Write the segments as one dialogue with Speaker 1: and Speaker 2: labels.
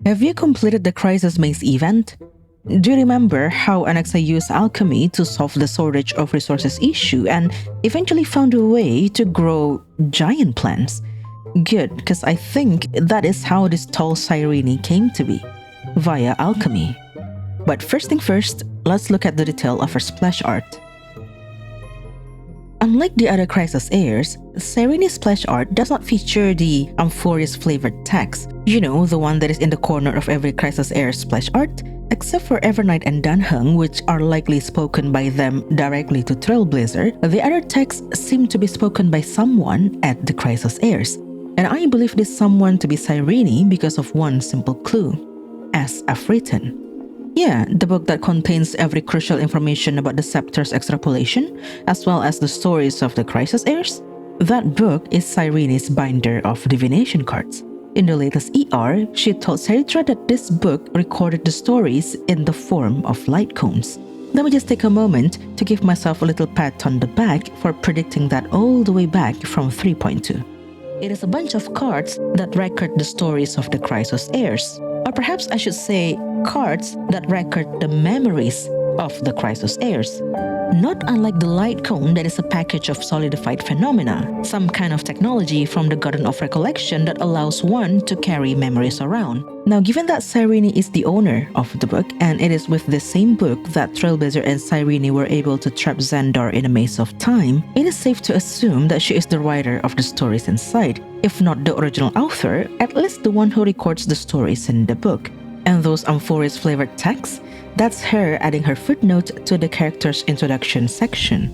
Speaker 1: Have you completed the Crisis Maze event? Do you remember how Anaxa used alchemy to solve the shortage of resources issue and eventually found a way to grow giant plants? Good, because I think that is how this tall Cyrene came to be, via alchemy. But first thing first, let's look at the detail of her splash art. Unlike the other Crisis heirs, Cyrene's splash art does not feature the Amphoreus flavored text. You know, the one that is in the corner of every Crisis heir's splash art? Except for Evernight and Danheng, which are likely spoken by them directly to Trailblazer, the other texts seem to be spoken by someone at the Crisis heirs. And I believe this someone to be Cyrene because of one simple clue. As I've written. Yeah, the book that contains every crucial information about the Scepter's extrapolation, as well as the stories of the Crisis heirs. That book is Cyrene's binder of divination cards. In the latest ER, she told Cyritra that this book recorded the stories in the form of light cones. Let me just take a moment to give myself a little pat on the back for predicting that all the way back from 3.2. It is a bunch of cards that record the stories of the Crisis heirs. Or perhaps I should say cards that record the memories of the Crisis heirs. Not unlike the light cone that is a package of solidified phenomena, some kind of technology from the Garden of Recollection that allows one to carry memories around. Now, given that Cyrene is the owner of the book, and it is with the same book that Trailblazer and Cyrene were able to trap Xandar in a maze of time, it is safe to assume that she is the writer of the stories inside. If not the original author, at least the one who records the stories in the book. And those Amphoreus flavored texts? That's her adding her footnote to the character's introduction section.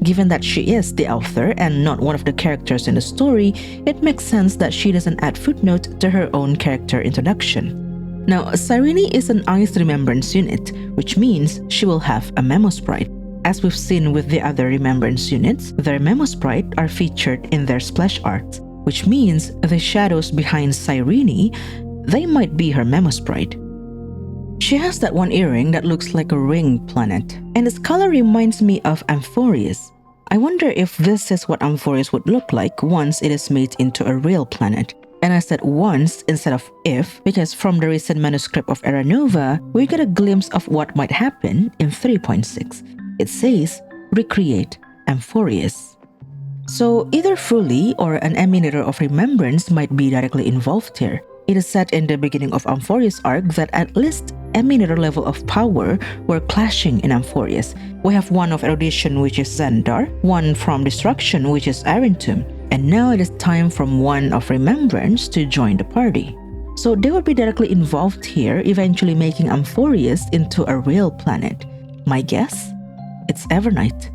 Speaker 1: Given that she is the author and not one of the characters in the story, it makes sense that she doesn't add footnote to her own character introduction. Now, Cyrene is an Ice Remembrance unit, which means she will have a Memo Sprite. As we've seen with the other Remembrance units, their Memo Sprite are featured in their splash art, which means the shadows behind Cyrene, they might be her Memo Sprite. She has that one earring that looks like a ring planet, and its color reminds me of Amphoreus. I wonder if this is what Amphoreus would look like once it is made into a real planet. And I said once instead of if, because from the recent manuscript of Era Nova, we get a glimpse of what might happen in 3.6. It says, recreate Amphoreus. So either Fully or an Emanator of Remembrance might be directly involved here. It is said in the beginning of Amphoreus arc that at least Emanator level of power were clashing in Amphoreus. We have one of Erudition, which is Xandar, one from Destruction, which is Arentum, and now it is time from one of Remembrance to join the party. So they would be directly involved here, eventually making Amphoreus into a real planet. My guess? It's Evernight.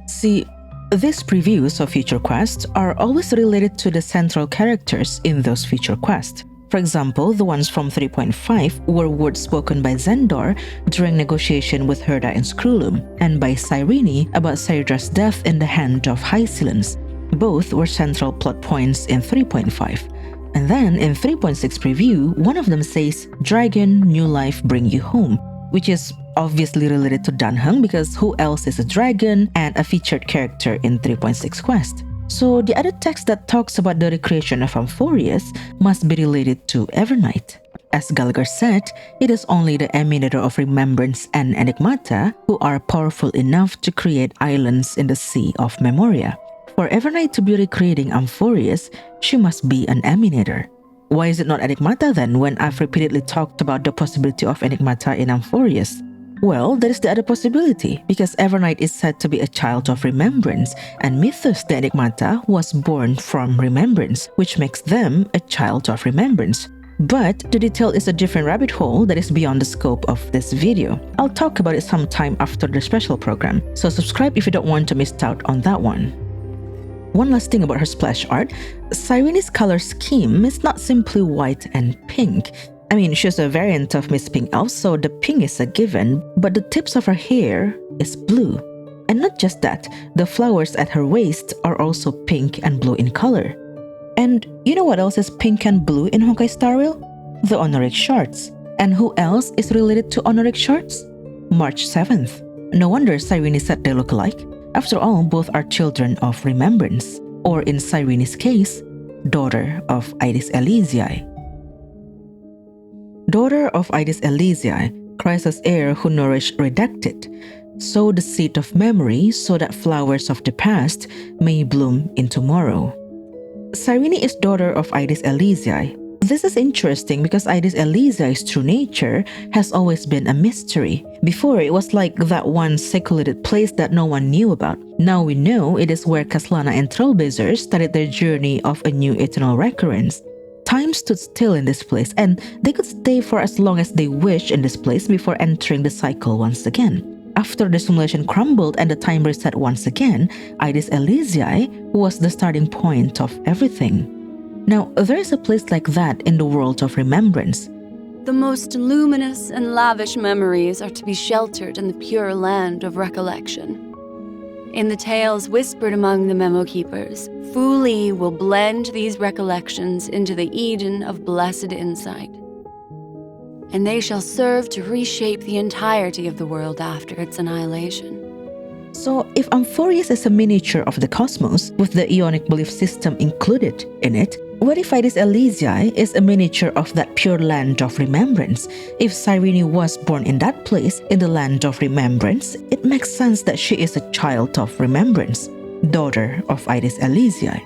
Speaker 1: See, these previews of future quests are always related to the central characters in those future quests. For example, the ones from 3.5 were words spoken by Xandar during negotiation with Herda and Screwloom, and by Cyrene about Cyridra's death in the hand of High Silence. Both were central plot points in 3.5. And then in 3.6 preview, one of them says, Dragon, new life, bring you home, which is obviously related to Danheng because who else is a dragon and a featured character in 3.6 quest. So the other text that talks about the recreation of Amphoreus must be related to Evernight. As Gallagher said, it is only the Emanator of Remembrance and Enigmata who are powerful enough to create islands in the Sea of Memoria. For Evernight to be recreating Amphoreus, she must be an Emanator. Why is it not Enigmata then when I've repeatedly talked about the possibility of Enigmata in Amphoreus? Well, there is the other possibility, because Evernight is said to be a child of Remembrance, and Mythos the Enigmata was born from Remembrance, which makes them a child of Remembrance. But the detail is a different rabbit hole that is beyond the scope of this video. I'll talk about it sometime after the special program, so subscribe if you don't want to miss out on that one. One last thing about her splash art, Cyrene's color scheme is not simply white and pink. I mean, she's a variant of Miss Pink Elf, so the pink is a given, but the tips of her hair is blue. And not just that, the flowers at her waist are also pink and blue in color. And you know what else is pink and blue in Honkai Star Rail? The Honoric Shards. And who else is related to Honoric Shards? March 7th. No wonder Cyrene said they look alike. After all, both are children of Remembrance, or in Cyrene's case, daughter of Iris Elysiae. daughter of Ides Elysiae, Chrysa's heir who nourished redacted, sow the seed of memory so that flowers of the past may bloom in tomorrow. Cyrene is daughter of Ides Elysiae. This is interesting because Ides Elysiae's true nature has always been a mystery. Before, it was like that one secluded place that no one knew about. Now we know it is where Caslana and Trailblazer started their journey of a new eternal recurrence. Time stood still in this place, and they could stay for as long as they wished in this place before entering the cycle once again. After the simulation crumbled and the time reset once again, Ides Elysiae was the starting point of everything. Now, there is a place like that in the world of remembrance.
Speaker 2: The most luminous and lavish memories are to be sheltered in the pure land of recollection. In the tales whispered among the memo keepers, Fu Li will blend these recollections into the Eden of blessed insight. And they shall serve to reshape the entirety of the world after its annihilation.
Speaker 1: So, if Amphoreus is a miniature of the cosmos, with the Ionic belief system included in it, what if Ides Elysiae is a miniature of that pure land of remembrance? If Cyrene was born in that place, in the land of remembrance, it makes sense that she is a child of remembrance, daughter of Ides Elysiae.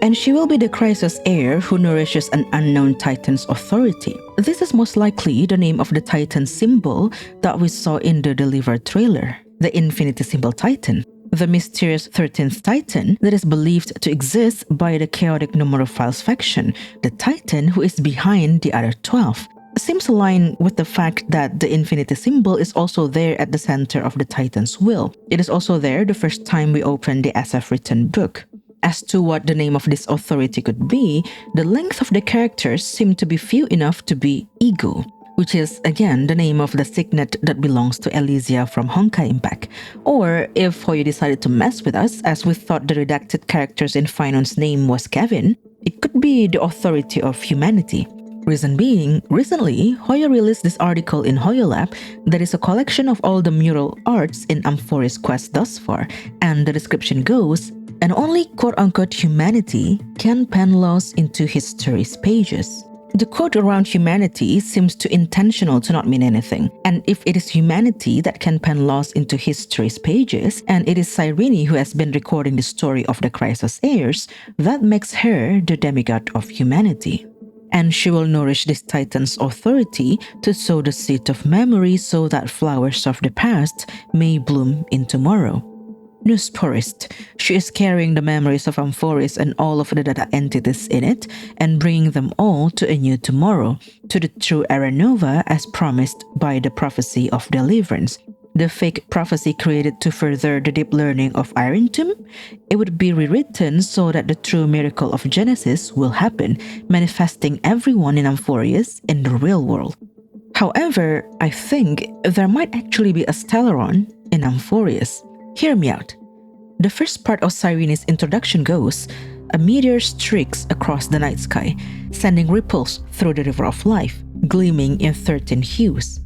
Speaker 1: And she will be the Chrysa's heir who nourishes an unknown titan's authority. This is most likely the name of the titan symbol that we saw in the Delivered trailer, the infinitesimal titan, the mysterious 13th titan that is believed to exist by the chaotic numerophiles faction, the titan who is behind the other 12. Seems aligned with the fact that the infinity symbol is also there at the center of the titan's will. It is also there the first time we open the SF written book. As to what the name of this authority could be, the length of the characters seem to be few enough to be ego, which is again the name of the signet that belongs to Elysia from Honkai Impact. Or if Hoyo decided to mess with us, as we thought the redacted character's in Finon's name was Kevin, it could be the authority of humanity. Reason being, recently, Hoyo released this article in Hoyo Lab that is a collection of all the mural arts in Amphoreus' quest thus far, and the description goes, and only quote-unquote humanity can pen laws into history's pages. The quote around humanity seems too intentional to not mean anything, and if it is humanity that can pen laws into history's pages, and it is Cyrene who has been recording the story of the Chrysa's heirs, that makes her the demigod of humanity. And she will nourish this titan's authority to sow the seed of memory so that flowers of the past may bloom in tomorrow. Newsporist, she is carrying the memories of Amphoreus and all of the data entities in it and bringing them all to a new tomorrow, to the true era nova as promised by the prophecy of deliverance. The fake prophecy created to further the deep learning of Iron Tomb, it would be rewritten so that the true miracle of Genesis will happen, manifesting everyone in Amphoreus in the real world. However, I think there might actually be a Stellaron in Amphoreus. Hear me out. The first part of Cyrene's introduction goes, a meteor streaks across the night sky, sending ripples through the river of life, gleaming in 13 hues.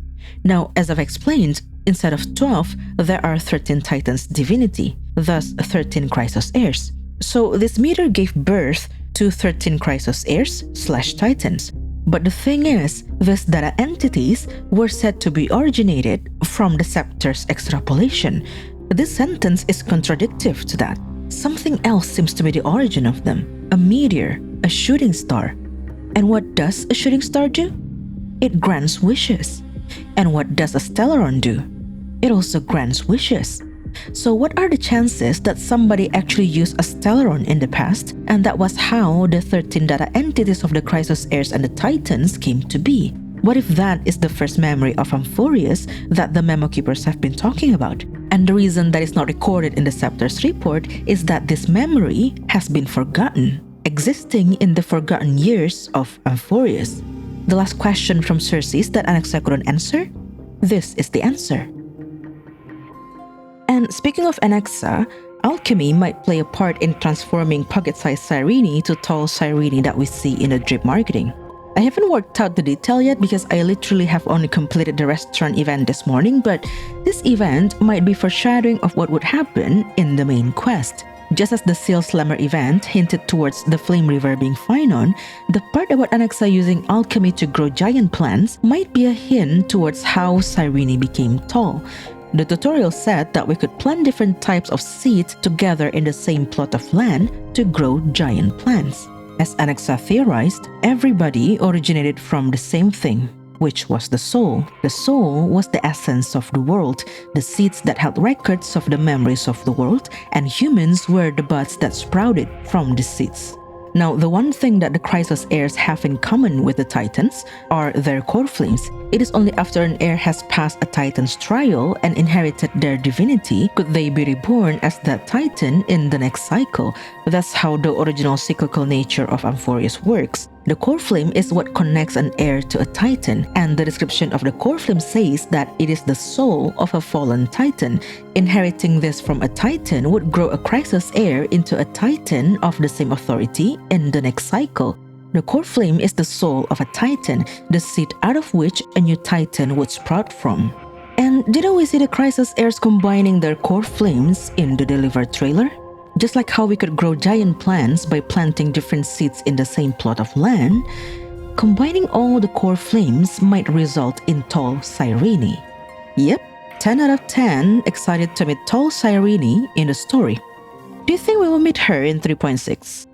Speaker 1: Now, as I've explained, instead of 12, there are 13 Titans' divinity, thus 13 Chrysos heirs. So this meteor gave birth to 13 Chrysos heirs/Titans. But the thing is, these data entities were said to be originated from the scepter's extrapolation. This sentence is contradictory to that. Something else seems to be the origin of them. A meteor, a shooting star. And what does a shooting star do? It grants wishes. And what does a Stellaron do? It also grants wishes. So what are the chances that somebody actually used a Stellaron in the past, and that was how the 13 data entities of the Chrysos heirs and the Titans came to be? What if that is the first memory of Amphoreus that the memo keepers have been talking about? And the reason that is not recorded in the Scepter's report is that this memory has been forgotten, existing in the forgotten years of Amphoreus. The last question from Circes that Anaxa couldn't answer? This is the answer. And speaking of Anaxa, alchemy might play a part in transforming pocket-sized Cyrene to tall Cyrene that we see in the drip marketing. I haven't worked out the detail yet because I literally have only completed the restaurant event this morning, but this event might be foreshadowing of what would happen in the main quest. Just as the Seal Slammer event hinted towards the Flame River being Phynon, the part about Anaxa using alchemy to grow giant plants might be a hint towards how Cyrene became tall. The tutorial said that we could plant different types of seeds together in the same plot of land to grow giant plants. As Anaxa theorized, everybody originated from the same thing, which was the soul. The soul was the essence of the world, the seeds that held records of the memories of the world, and humans were the buds that sprouted from the seeds. Now, the one thing that the Chrysos heirs have in common with the Titans are their core flames. It is only after an heir has passed a Titan's trial and inherited their divinity could they be reborn as that Titan in the next cycle. That's how the original cyclical nature of Amphoreus works. The core flame is what connects an heir to a Titan, and the description of the core flame says that it is the soul of a fallen Titan. Inheriting this from a Titan would grow a Chrysos heir into a Titan of the same authority in the next cycle. The core flame is the soul of a Titan, the seed out of which a new Titan would sprout from. And didn't we see the Chrysos heirs combining their core flames in the Deliver trailer? Just like how we could grow giant plants by planting different seeds in the same plot of land, combining all the core flames might result in tall Cyrene. Yep, 10 out of 10 excited to meet tall Cyrene in the story. Do you think we will meet her in 3.6?